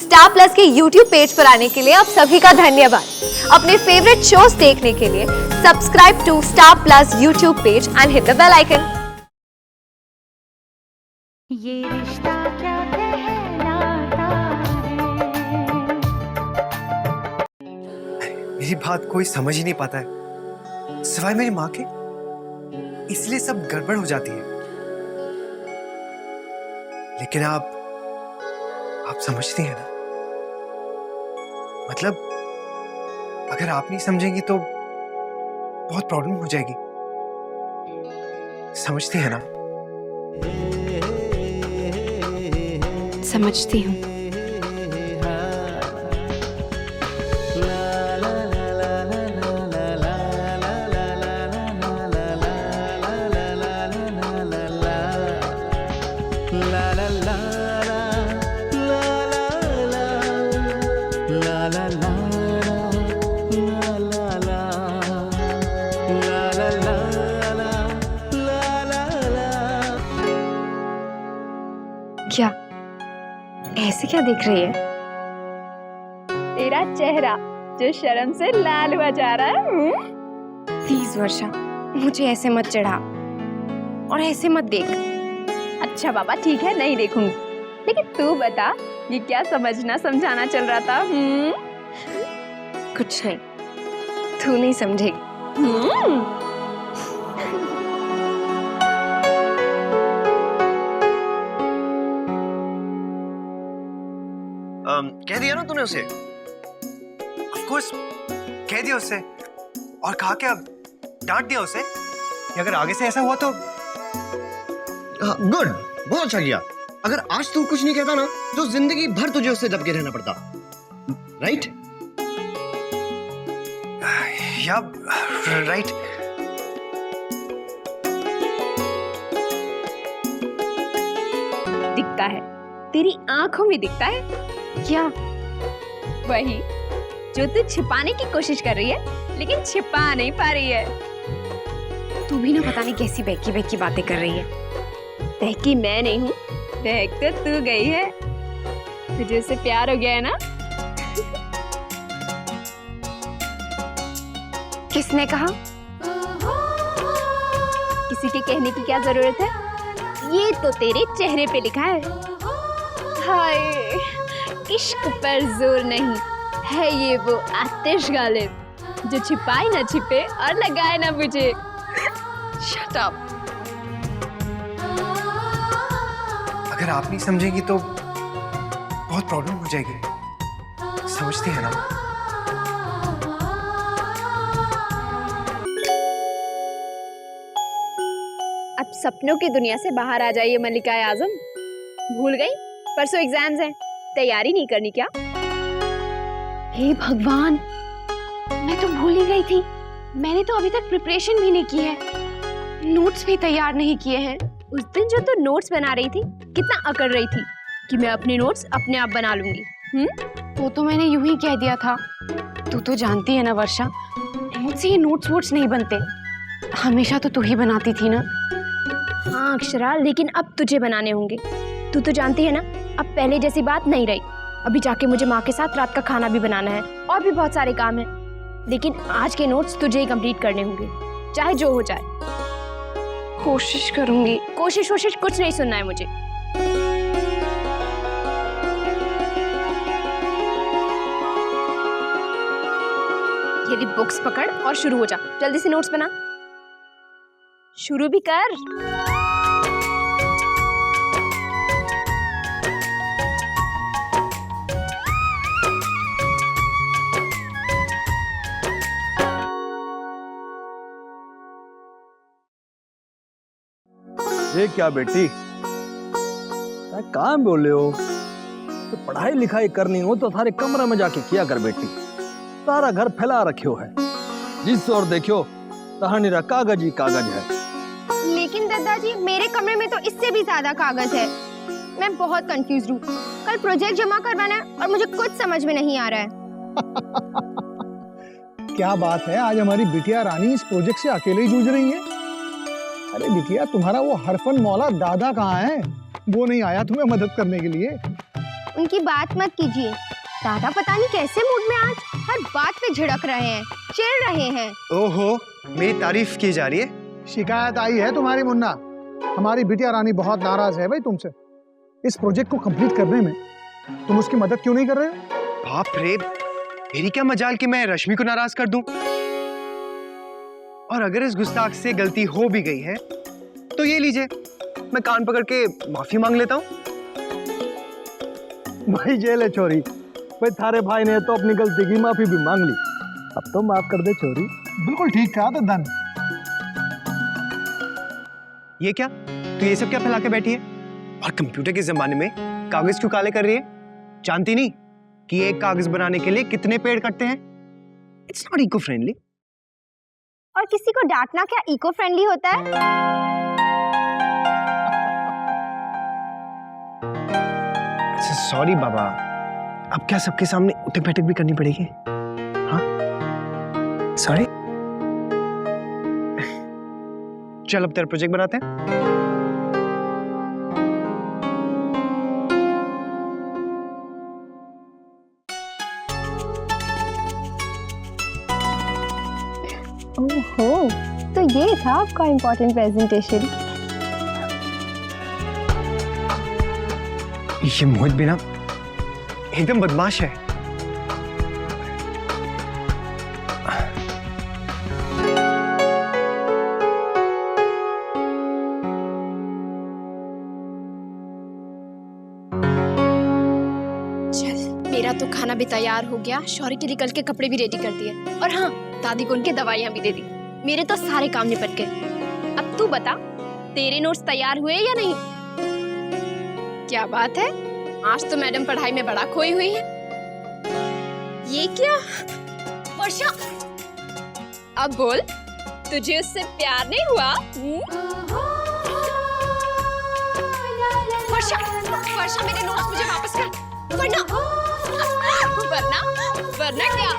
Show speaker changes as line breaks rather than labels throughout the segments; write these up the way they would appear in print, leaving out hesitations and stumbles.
Star plus के YouTube page पर आने के लिए आप सभी का धन्यवाद। अपने फेवरेट शोज देखने के लिए subscribe to Star Plus YouTube page and hit the bell icon.
Yeh Rishta क्या कहलाता है।
मेरी बात कोई समझ ही नहीं पाता है सिवाय मेरी माँ के, इसलिए सब गड़बड़ हो जाती है। लेकिन आप समझती हैं ना, मतलब अगर आप नहीं समझेंगी तो बहुत प्रॉब्लम हो जाएगी, समझती है ना?
समझती हूँ। क्या ऐसे क्या देख रही है?
तेरा चेहरा जो शर्म से लाल हुआ जा रहा है।
प्लीज वर्षा, मुझे ऐसे मत चढ़ा और ऐसे मत देख।
अच्छा बाबा ठीक है, नहीं देखूंगी, लेकिन तू बता ये क्या समझना समझाना चल रहा था?
कुछ नहीं, तू नहीं समझेगी।
कह दिया ना तूने उसे? ऑफ कोर्स कह दिया उसे, और कहा क्या, डांट दिया उसे कि अगर आगे से ऐसा हुआ तो।
गुड, बहुत अच्छा किया। अगर आज तू कुछ नहीं कहता ना तो जिंदगी भर तुझे उससे दबके रहना पड़ता, राइट?
या राइट।
दिखता है, तेरी आंखों में दिखता है।
क्या?
वही जो तू छिपाने की कोशिश कर रही है लेकिन छिपा नहीं पा रही है।
तू भी ना पता नहीं कैसी बहकी बहकी बातें कर रही है।
बहकी मैं नहीं हूँ, बहक तो तू गई है। तुझे उससे प्यार हो गया है ना?
किसने कहा?
किसी के कहने की क्या जरूरत है, ये तो तेरे चेहरे पे लिखा है। हाय, इश्क पर जोर नहीं है ये वो आतिश गालिब जो छिपाए ना छिपे और लगाए ना बुझे।
Shut up.
अगर आप नहीं समझेंगी तो बहुत प्रॉब्लम हो जाएगी, समझती है ना?
अब सपनों की दुनिया से बाहर आ जाइए मल्लिका आजम। भूल गई परसों एग्जाम्स हैं, तैयारी नहीं करनी क्या?
हे भगवान, मैं तो भूल ही गई थी। मैंने तो अभी तक प्रिपरेशन भी नहीं की है, नोट्स भी तैयार नहीं किए हैं।
उस दिन जो तू नोट्स बना रही थी कितना अकड़ रही थी कि मैं अपने नोट्स अपने आप बना लूंगी।
वो तो मैंने यूं ही कह दिया था। तू तो जानती है ना वर्षा, मुझसे ये नोट्स वोट्स नहीं बनते। हमेशा तो तू ही बनाती थी ना।
हाँ अक्षरा, लेकिन अब तुझे बनाने होंगे। तू तो जानती है ना, अब पहले जैसी बात नहीं रही। अभी जाके मुझे माँ के साथ रात का खाना भी बनाना है और भी बहुत सारे काम हैं। लेकिन आज के नोट्स तुझे ही कंप्लीट करने होंगे, चाहे जो हो जाए।
कोशिश करूंगी।
कोशिश कुछ नहीं सुनना है मुझे। ये ली बुक्स पकड़ और शुरू हो जा। जल्दी से नोट्स बना, शुरू भी कर।
ये क्या बेटी, मैं काम बोल रहे हो? तो पढ़ाई लिखाई करनी हो तो थारे कमरे में जाके किया कर बेटी। सारा घर फैला रखियो है, जिस और देखियो तहां कागज ही कागज है।
लेकिन दादाजी, मेरे कमरे में तो इससे भी ज्यादा कागज है। मैं बहुत कंफ्यूज हूँ। कल प्रोजेक्ट जमा करवाना है और मुझे कुछ समझ में नहीं आ रहा है।
क्या बात है, आज हमारी बिटिया रानी इस प्रोजेक्ट से अकेले ही जूझ रही है। अरे बिटिया, तुम्हारा वो हरफन मौला दादा कहाँ है? वो नहीं आया तुम्हें मदद करने के लिए?
उनकी बात मत कीजिए। दादा पता नहीं कैसे मूड में आज हर बात पे झिड़क रहे हैं, चिढ़ रहे हैं।
ओहो, मेरी तारीफ की जा रही है।
शिकायत आई है तुम्हारी मुन्ना। हमारी बिटिया रानी बहुत नाराज है भाई तुमसे। इस प्रोजेक्ट को कंप्लीट करने में तुम उसकी मदद क्यों नहीं कर रहे हो?
बाप रे, मेरी क्या मजाल कि मैं रश्मि को नाराज कर दूं। और अगर इस गुस्ताख से गलती हो भी गई है तो ये लीजिए, मैं कान पकड़ के माफी मांग लेता हूँ।
भाई जेल है छोरी। भाई थारे भाई ने तो अपनी गलती की माफी भी मांग ली, अब तो माफ कर दे छोरी।
बिल्कुल ठीक कहा दद्दा ने।
ये क्या, तो ये सब क्या फैला के बैठी है? और कंप्यूटर के जमाने में कागज क्यों काले कर रही है? जानती नहीं कि एक कागज बनाने के लिए कितने पेड़ कटते हैं? It's not eco friendly.
और किसी को डांटना क्या इको फ्रेंडली होता है?
सॉरी बाबा, अब क्या सबके सामने उठक बैठक भी करनी पड़ेगी? हाँ सॉरी। चल अब तेरा प्रोजेक्ट बनाते हैं।
ओहो, तो ये था आपका इम्पोर्टेंट प्रेजेंटेशन।
ये मोहित भी ना एकदम बदमाश है।
मेरा तो खाना भी तैयार हो गया, शौर्य के निकल के कपड़े भी रेडी कर दिए, और हाँ, दादी को उनकी दवाइयाँ भी दे दी। मेरे तो सारे काम निपट गए। अब तू बता, तेरे नोट्स तैयार हुए या नहीं? क्या बात है, आज तो मैडम पढ़ाई में बड़ा खोई हुई है। ये क्या वर्षा, अब बोल, तुझे उससे प्यार नहीं हुआ? वर्षा, वर्षा मेरे नोट्स मुझे वापस कर, वरना वरना क्या?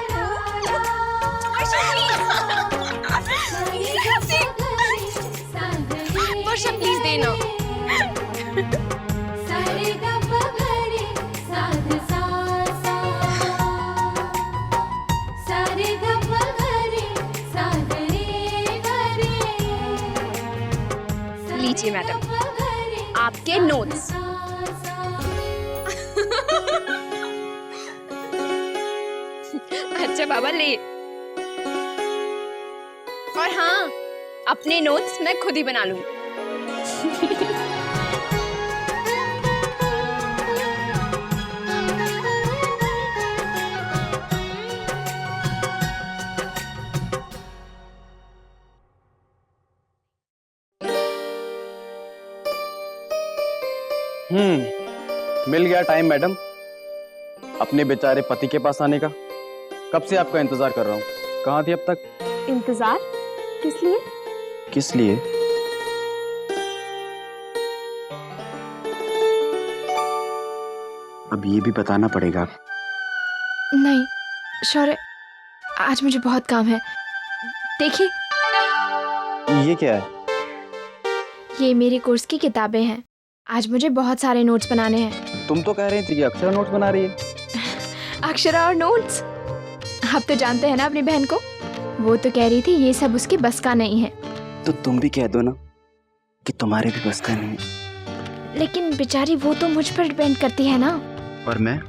वर्षा प्लीज देना। लीजिए मैडम, आपके नोट्स। अच्छा बाबा ले। और हाँ, अपने नोट्स मैं खुद ही बना लूंगी।
मिल गया टाइम मैडम अपने बेचारे पति के पास आने का। कब से आपका इंतजार कर रहा हूँ, कहाँ थी अब तक?
इंतजार किस लिए?
किस लिए? अब ये भी बताना पड़ेगा।
नहीं शौर्य, आज मुझे बहुत काम है। देखिए,
ये क्या है?
ये मेरे कोर्स की किताबें हैं। आज मुझे बहुत सारे नोट्स बनाने हैं।
तुम तो कह रही थी कि अक्षरा नोट्स बना रही है।
अक्षरा और नोट्स, आप तो जानते हैं ना अपनी बहन को। वो तो कह रही थी ये सब उसकी बस का नहीं है।
तो तुम भी कह दो ना कि तुम्हारे भी बस का नहीं है।
लेकिन बेचारी वो तो मुझ पर डिपेंड करती है ना।
और मैं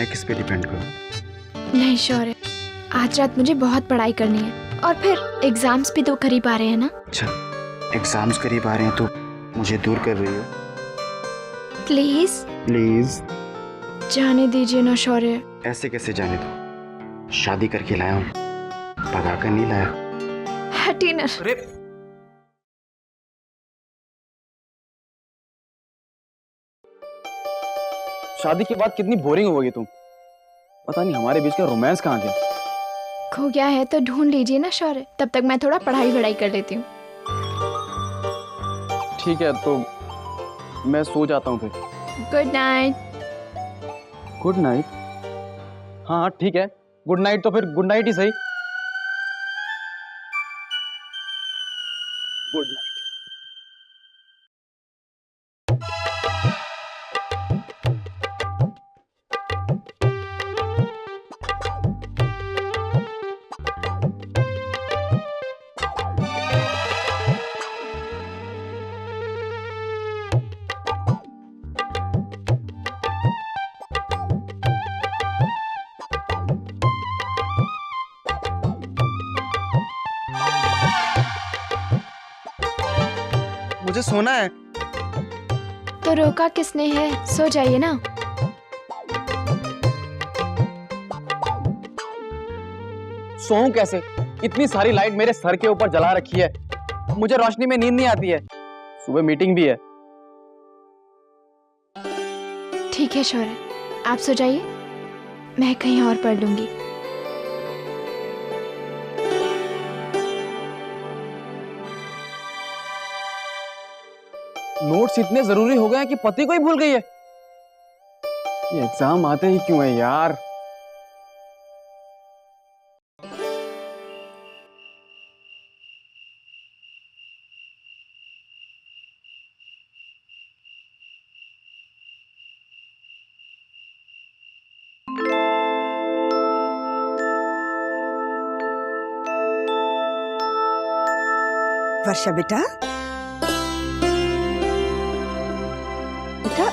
किस पे डिपेंड करूं?
नहीं शौर्य, आज रात मुझे बहुत पढ़ाई करनी है, और फिर एग्जाम्स भी तो करीब आ रहे हैं ना।
अच्छा, एग्जाम्स करीब आ रहे हैं तो मुझे दूर कर रही हो?
प्लीज
प्लीज
जाने दीजिए ना शौर्य।
ऐसे कैसे जाने दो? शादी करके लाया हूँ, भगा कर नहीं लाया।
हटी ना।
शादी के बाद कितनी बोरिंग हो गई तुम। पता नहीं हमारे बीच का रोमांस कहाँ गया।
खो गया है तो ढूंढ लीजिए ना शौर्य। तब तक मैं थोड़ा पढ़ाई कर लेती हूँ।
ठीक है, तो मैं सो जाता हूँ फिर।
Good night.
Good night? हाँ ठीक है, गुड नाइट। तो फिर गुड नाइट ही सही। Good night. मुझे सोना है।
तो रोका किसने है, सो जाइए ना।
सोऊं कैसे? इतनी सारी लाइट मेरे सर के ऊपर जला रखी है, मुझे रोशनी में नींद नहीं आती है। सुबह मीटिंग भी है।
ठीक है शौर्य, आप सो जाइए, मैं कहीं और पढ़ लूंगी।
नोट्स इतने जरूरी हो गए हैं कि पति को ही भूल गई है। ये एग्जाम आते ही क्यों है यार?
वर्षा बेटा, बेटा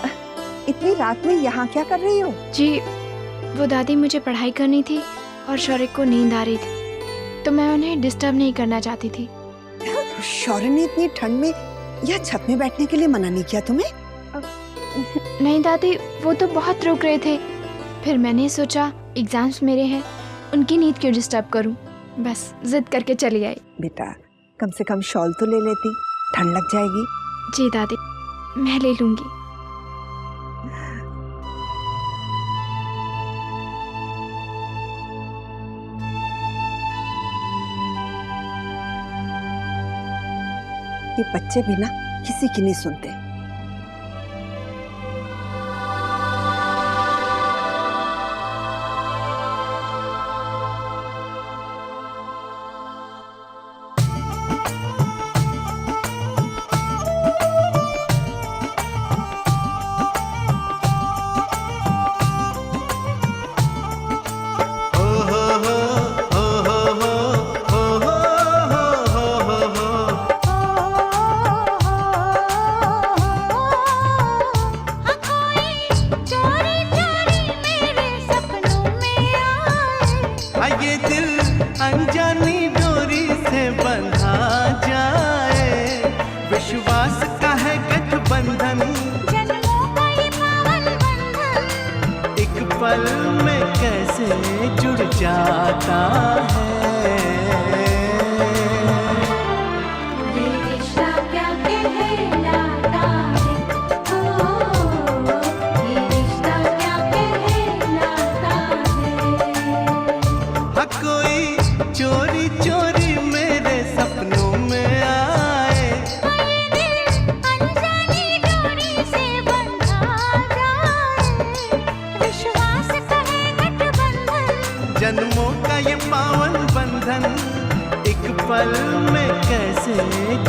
इतनी रात में यहाँ क्या कर रही हो?
जी वो दादी, मुझे पढ़ाई करनी थी और शौर्य को नींद आ रही थी, तो मैं उन्हें डिस्टर्ब नहीं करना चाहती थी।
शौर्य ने इतनी ठंड में यहाँ छत में बैठने के लिए मना नहीं किया तुम्हें?
नहीं दादी, वो तो बहुत रुक रहे थे, फिर मैंने सोचा एग्जाम्स मेरे हैं, उनकी नींद क्यों डिस्टर्ब करूं, बस जिद करके चली आई।
बेटा कम से कम शॉल तो ले लेती, ठंड लग जाएगी।
जी दादी, मैं ले लूंगी।
ये बच्चे भी ना किसी की नहीं सुनते।
ये दिल अनजानी डोरी से बंधा जाए, विश्वास का है गठबंधन, जन्मों का ये पावन बंधन, एक पल में कैसे जुड़ जाता है। ये रिश्ता क्या कहलाता है, ये रिश्ता क्या कहलाता है। कोई चोरी चोरी मेरे सपनों में आए, ये दिल अनजानी डोरी से बंधा जाए, विश्वास का है गठबंधन, जन्मों का ये पावन बंधन, एक पल में कैसे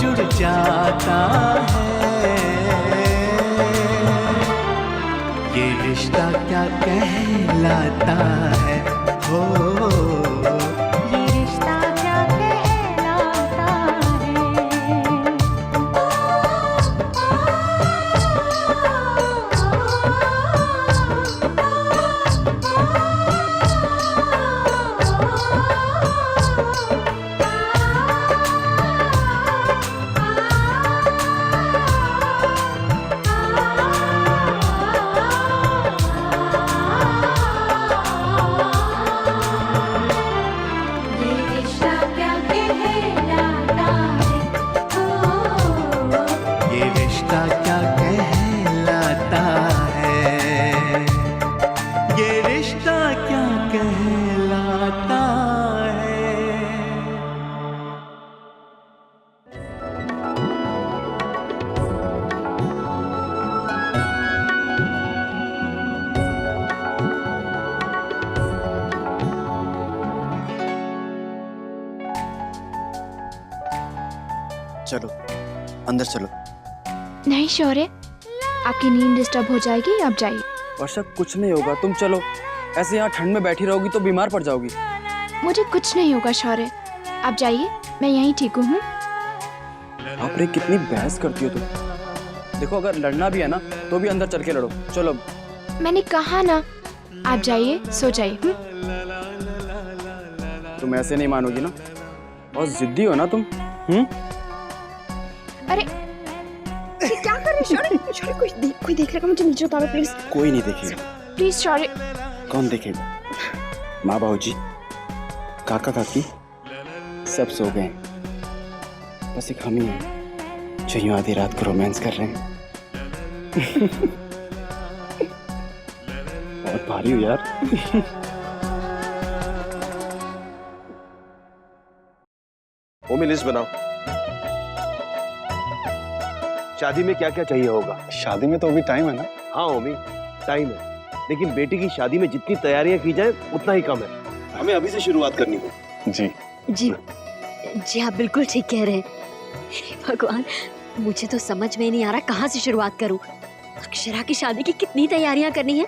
जुड़ जाता है। ये रिश्ता क्या कहलाता है, हो ये रिश्ता क्या कहलाता है, ये रिश्ता क्या कहलाता है।
चलो अंदर चलो।
नहीं शौर्य, आपकी नींद डिस्टर्ब हो जाएगी, आप जाइए।
वर्षा कुछ नहीं होगा, तुम चलो। ऐसे यहाँ ठंड में बैठी रहोगी तो बीमार पड़ जाओगी।
मुझे कुछ नहीं होगा शौर्य, आप जाइए, मैं यहीं ठीक हूँ।
आप रे कितनी बहस करती हो तुम। देखो अगर लड़ना भी है ना तो भी अंदर चल के लड़ो। चलो।
मैंने कहा ना, आप जाइए, सो जाइए।
तुम ऐसे नहीं मानोगी ना, बहुत जिद्दी हो ना तुम।
अरे ये क्या कर रहे शौर्य? शौर्य कोई देख लेगा मुझे, नीचे उतारो प्लीज।
कोई नहीं देखेगा।
प्लीज शौर्य।
कौन देखेगा? माँ बाबूजी, काका काकी सब सो गए, बस एक हम ही हैं जो यूं आधी रात को रोमांस कर रहे हैं। बहुत भारी हो यार।
ओमी लिस्ट बनाओ। शादी में क्या क्या चाहिए होगा?
शादी में तो अभी टाइम है ना।
हाँ ओमी, टाइम है, लेकिन बेटी की शादी में जितनी तैयारियां की जाए उतना ही कम है। हमें अभी से शुरुआत करनी है।
जी
जी जी, आप बिल्कुल ठीक कह रहे हैं। हे भगवान, मुझे तो समझ में नहीं आ रहा कहाँ से शुरुआत करूं। अक्षरा की शादी की कितनी तैयारियां करनी है।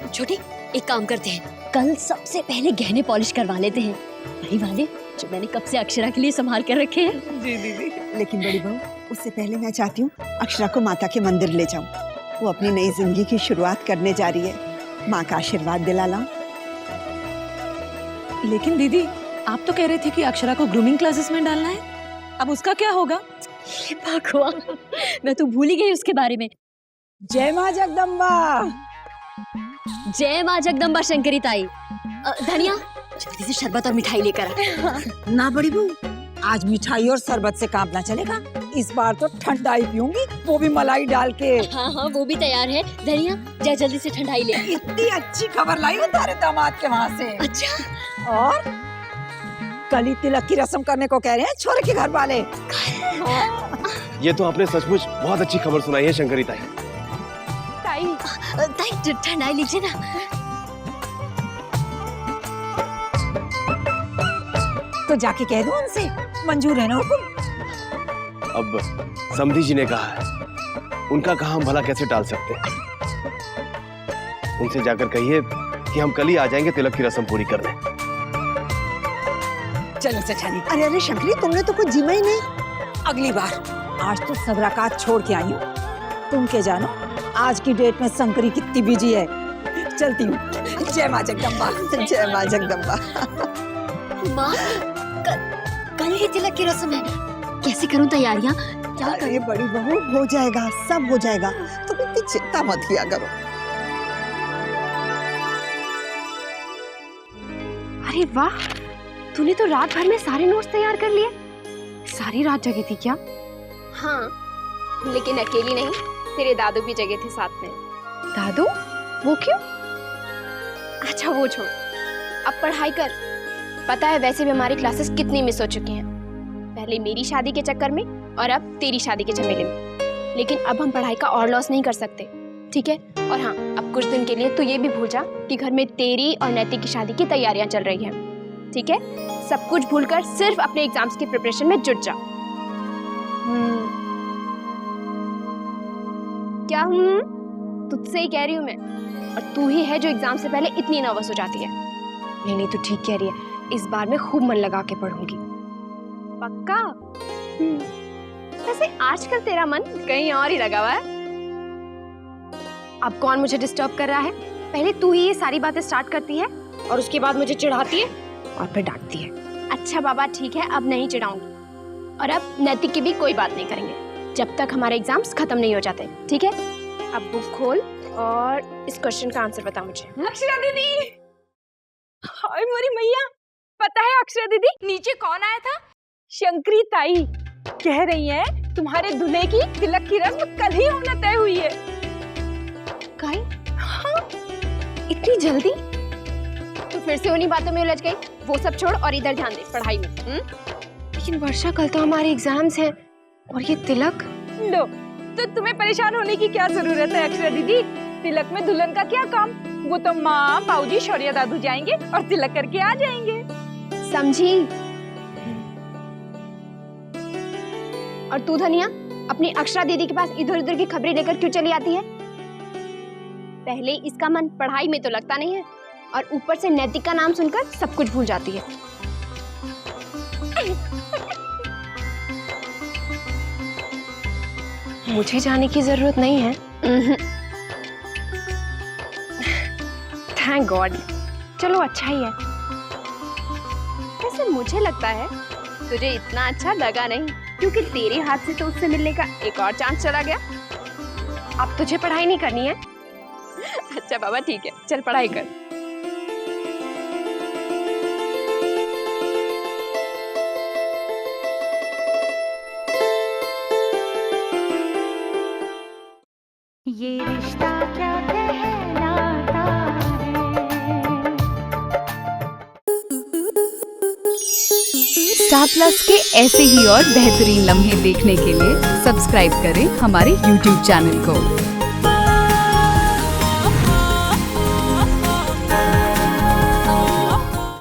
छोटी, एक काम करते हैं, कल सबसे पहले गहने पॉलिश करवा लेते हैं, वही वाले जो मैंने कब से अक्षरा के लिए संभाल कर रखे हैं।
जी दीदी। लेकिन बड़ी बहू, उससे पहले मैं चाहती हूँ अक्षरा को माता के मंदिर ले जाऊं। वो अपनी नई जिंदगी की शुरुआत करने जा रही है, माँ का आशीर्वाद दिला लाऊं।
लेकिन दीदी, आप तो कह रहे थे कि अक्षरा को ग्रूमिंग क्लासेस में डालना है, अब उसका क्या होगा?
भगवान, मैं तो भूल ही गई उसके बारे में।
जय माँ जगदम्बा।
जय माँ जगदम्बा शंकरी ताई। धनिया, जल्दी से शरबत और मिठाई लेकर आ।
ना बड़ी बहू, आज मिठाई और शरबत से काम ना चलेगा, इस बार तो ठंडाई पीऊंगी, वो भी मलाई डाल के।
हाँ हाँ, वो भी तैयार है। धनिया, जा जल्दी से ठंडाई ले।
इतनी अच्छी खबर लाई हूँ तारे दामाद के वहाँ से।
अच्छा,
और कल ही तिलक की रस्म करने को कह रहे हैं छोरे के घर वाले।
ये तो आपने सचमुच बहुत अच्छी खबर सुनाई है शंकरी ताई।
ताई ठंडाई लीजिए ना।
तो जाके कह दो उनसे, मंजूर है ना हुकुम?
अब समधी जी ने कहा है, उनका कहा हम भला कैसे टाल सकते हैं। उनसे जाकर कहिए कि हम कल ही आ जाएंगे तिलक की रस्म पूरी करने।
चलो सेठानी। अरे अरे शंकरी, तुमने तो कुछ जिमा ही नहीं। अगली बार, आज तो सब रकात छोड़ के आई हूँ। तुम के जानो आज की डेट में शंकरी कितनी बिजी है। चलती हूँ। जय माँ जगदम्बा। जय माँ जगदम्बा।
माँ, कल ही तिलक की रस्म है, कैसे करूं तैयारियां? क्या करूं?
अरे बड़ी बहू, हो जाएगा, सब हो जाएगा, तुम इतनी चिंता मत किया करो।
अरे वाह, तूने तो रात भर में सारे नोट्स तैयार कर लिए। सारी रात जगी थी क्या?
हाँ, लेकिन अकेली नहीं, तेरे दादू भी जगे थे साथ में।
दादू? वो क्यों?
अच्छा वो छोड़, अब पढ़ाई कर। पता है वैसे भी हमारी क्लासेस कितनी मिस हो चुकी हैं, पहले मेरी शादी के चक्कर में और अब तेरी शादी के झमेले में। लेकिन अब हम पढ़ाई का और लॉस नहीं कर सकते, ठीक है? और हाँ, अब कुछ दिन के लिए तू ये भी भूल जा कि घर में तेरी और नैतिक की शादी की तैयारियां चल रही हैं, ठीक है? सब कुछ भूलकर सिर्फ अपने एग्जाम्स की प्रिपरेशन में जुट जा। क्या तुझसे ही कह रही हूँ मैं, और तू ही है जो एग्जाम से पहले इतनी नर्वस हो जाती है।
नहीं, तू ठीक कह रही है, इस बार मैं खूब मन लगा के पढ़ूंगी।
पक्का? वैसे आजकल तेरा मन कहीं और ही लगा हुआ है।
अब कौन मुझे डिस्टर्ब कर रहा है? पहले तू ही ये सारी बातें स्टार्ट करती है और उसके बाद मुझे चिढ़ाती है और फिर डांटती है।
अच्छा बाबा ठीक है, अब नहीं चिढ़ाऊंगी, और अब नैतिक की भी कोई बात नहीं करेंगे जब तक हमारे एग्जाम्स खत्म नहीं हो जाते, ठीक है? अब बुक खोल और इस क्वेश्चन का आंसर बता मुझे।
अक्षरा दीदी, हाय मोरी मैया, पता है अक्षरा दीदी नीचे कौन आया था? शंकरी ताई कह रही है तुम्हारे दूल्हे की तिलक की रस्म कल ही होना तय हुई है।
काई? हाँ, इतनी जल्दी?
तो फिर से उन्हीं बातों में उलझ गई। वो सब छोड़ और इधर ध्यान दे पढ़ाई में।
लेकिन वर्षा, कल तो हमारे एग्जाम्स हैं और ये तिलक।
लो, तो तुम्हें परेशान होने की क्या जरूरत है अक्षरा दीदी? तिलक में दुल्हन का क्या काम? वो तो माँ, बाबूजी, शौर्य दादू जाएंगे और तिलक करके आ जाएंगे।
समझी? और तू धनिया अपनी अक्षरा दीदी के पास इधर उधर की खबरें लेकर क्यों चली आती है? पहले इसका मन पढ़ाई में तो लगता नहीं है और ऊपर से नैतिक का नाम सुनकर सब कुछ भूल जाती है।
मुझे जाने की जरूरत नहीं है। Thank God. चलो अच्छा ही है।
वैसे मुझे लगता है तुझे इतना अच्छा लगा नहीं। क्योंकि तेरे हाथ से तो उससे मिलने का एक और चांस चला गया।
अब तुझे पढ़ाई नहीं करनी है?
अच्छा बाबा ठीक है, चल पढ़ाई कर।
ये रिश्ता क्या कहलाता है।
स्टार प्लस के ऐसे ही और बेहतरीन लम्हे देखने के लिए सब्सक्राइब करें हमारे YouTube चैनल को।